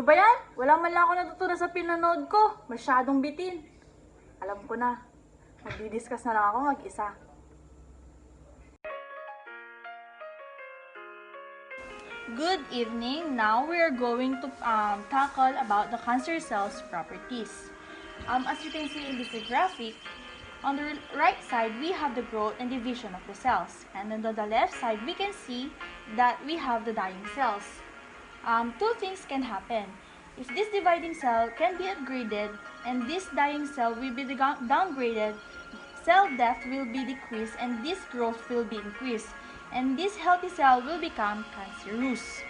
Ano ba yan? Wala man lang ako natutunan sa pinanood ko. Masyadong bitin. Alam ko na. Magdi-discuss na lang ako mag-isa. Good evening. Now we are going to tackle about the cancer cells properties. As you can see in this graphic, on the right side we have the growth and division of the cells, and then on the left side we can see that we have the dying cells. Two things can happen. If this dividing cell can be upgraded and this dying cell will be downgraded, cell death will be decreased and this growth will be increased, and this healthy cell will become cancerous.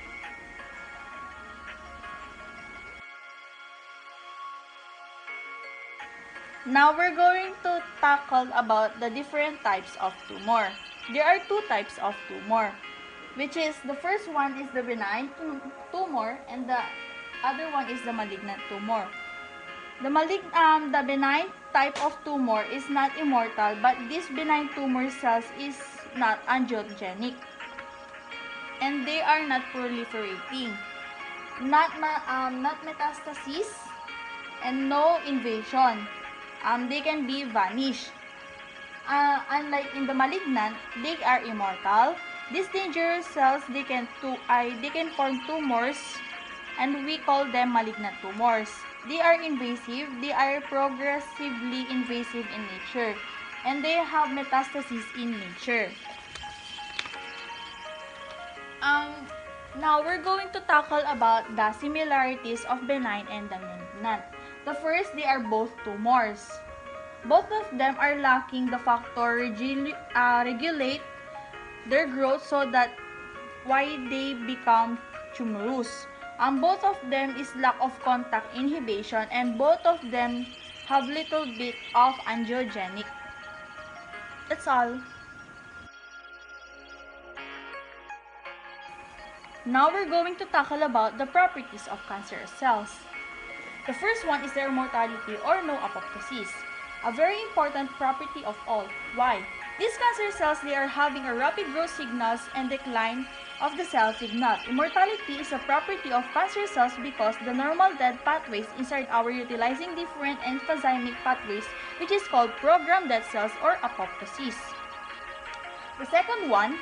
Now we're going to tackle about the different types of tumor. There are two types of tumor, which is the first one is the benign tumor and the other one is the malignant tumor. The benign type of tumor is not immortal, but this benign tumor cells is not angiogenic and they are not proliferating, not metastasis, and no invasion. They can be vanished. Unlike in the malignant, they are immortal. These dangerous cells, they can form tumors, and we call them malignant tumors. They are invasive. They are progressively invasive in nature, and they have metastasis in nature. Now we're going to tackle about the similarities of benign and the malignant. The first, they are both tumors. Both of them are lacking the factor regulate their growth so that why they become tumorous. Both of them is lack of contact inhibition, and both of them have little bit of angiogenic. That's all. Now we're going to tackle about the properties of cancerous cells. The first one is their mortality or no apoptosis, a very important property of all. Why? These cancer cells, they are having a rapid growth signals and decline of the cell signal. Immortality is a property of cancer cells because the normal dead pathways inside our utilizing different enzymatic pathways, which is called programmed dead cells or apoptosis. The second one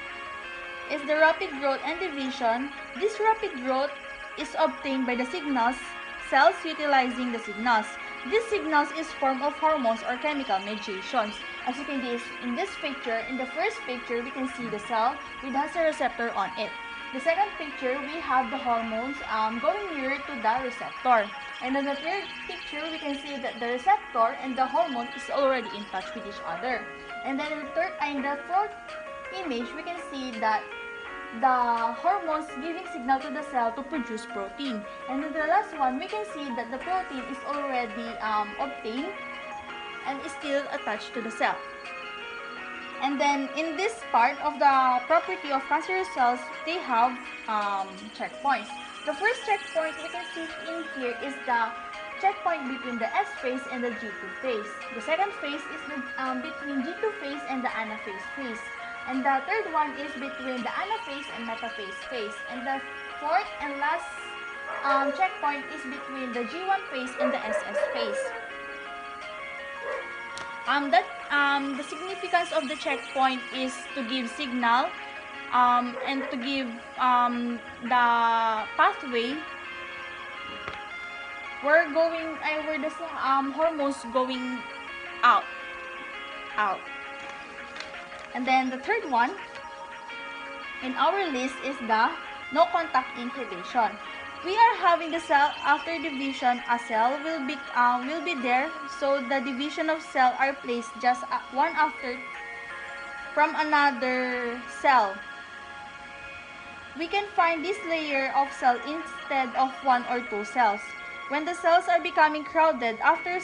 is the rapid growth and division. This rapid growth is obtained by the cells utilizing the signals. These signals is form of hormones or chemical mediations. As you can see in this picture, in the first picture, we can see the cell with has a receptor on it. The second picture, we have the hormones going near to the receptor. And in the third picture, we can see that the receptor and the hormone is already in touch with each other. And then in the fourth image, we can see that the hormones giving signal to the cell to produce protein. And in the last one, we can see that the protein is already obtained and is still attached to the cell. And then in this part of the property of cancerous cells, they have checkpoints. The first checkpoint we can see in here is the checkpoint between the S phase and the G2 phase. The second phase is between G2 phase and the anaphase phase. And the third one is between the anaphase and metaphase phase. And the fourth and last checkpoint is between the G1 phase and the SS phase. The significance of the checkpoint is to give signal and to give the pathway where the hormones going out. And then the third one in our list is the no contact inhibition. We are having the cell after division. A cell will be there, so the division of cell are placed just one after from another cell. We can find this layer of cell instead of one or two cells. When the cells are becoming crowded after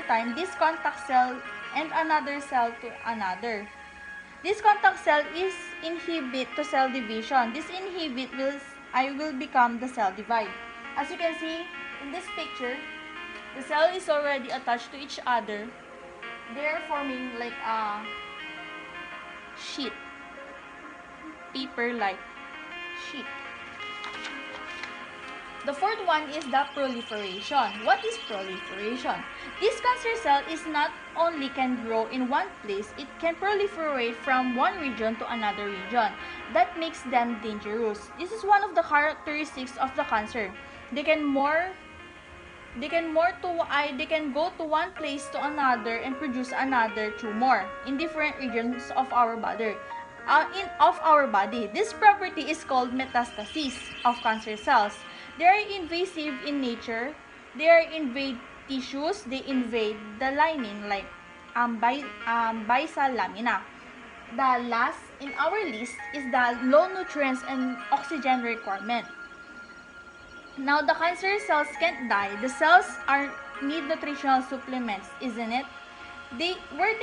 time, this contact cell and another cell to another. This contact cell is inhibit to cell division. This inhibit will become the cell divide. As you can see in this picture, the cell is already attached to each other. They are forming like a sheet, paper-like sheet. The fourth one is the proliferation. What is proliferation? This cancer cell is not only can grow in one place, it can proliferate from one region to another region. That makes them dangerous. This is one of the characteristics of the cancer. They can go to one place to another and produce another tumor in different regions of our body. This property is called metastasis of cancer cells. They are invasive in nature. They are invade tissues. They invade the lining like basal lamina. The last in our list is the low nutrients and oxygen requirement. Now the cancer cells can't die. The cells need nutritional supplements, isn't it? Where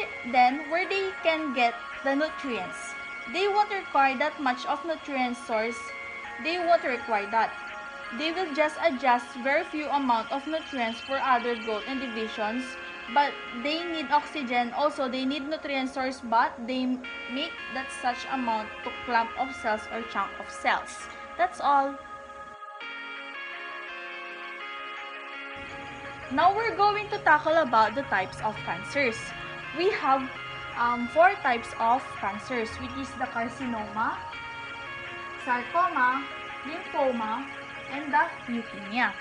they can get the nutrients? They won't require that much of nutrient source. They won't require that. They will just adjust very few amount of nutrients for other growth and divisions, but they need oxygen. Also, they need nutrient source, but they make that such amount to clump of cells or chunk of cells. That's all. Now we're going to tackle about the types of cancers. We have 4 types of cancers, which is the carcinoma, sarcoma, lymphoma, and the leukemia.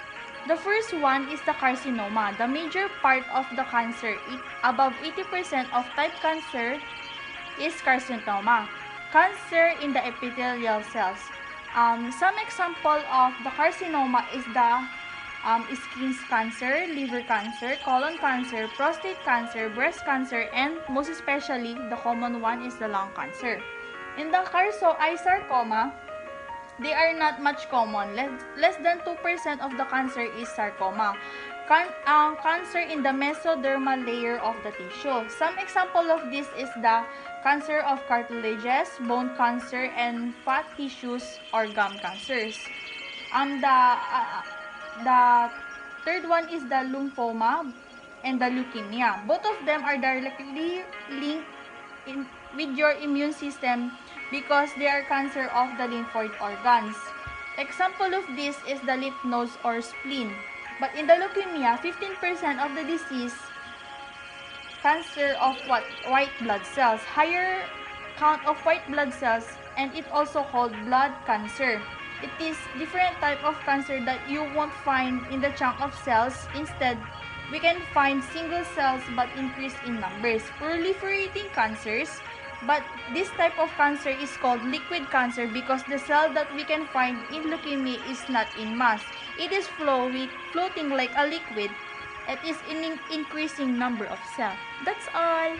The first one is the carcinoma. The major part of the cancer, above 80% of type cancer, is carcinoma. Cancer in the epithelial cells. Some example of the carcinoma is the skin cancer, liver cancer, colon cancer, prostate cancer, breast cancer, and most especially, the common one is the lung cancer. In the sarcoma, they are not much common. Less than 2% of the cancer is sarcoma. Cancer in the mesodermal layer of the tissue. Some example of this is the cancer of cartilages, bone cancer, and fat tissues or gum cancers. The third one is the lymphoma and the leukemia. Both of them are directly linked with your immune system because they are cancer of the lymphoid organs. Example of this is the lymph nodes or spleen. But in the leukemia, 15% of the disease, cancer of white blood cells, higher count of white blood cells, and it also called blood cancer. It is different type of cancer that you won't find in the chunk of cells. Instead, we can find single cells but increase in numbers. Proliferating cancers, but this type of cancer is called liquid cancer because the cell that we can find in leukemia is not in mass. It is floating like a liquid. It is in increasing number of cells. That's all.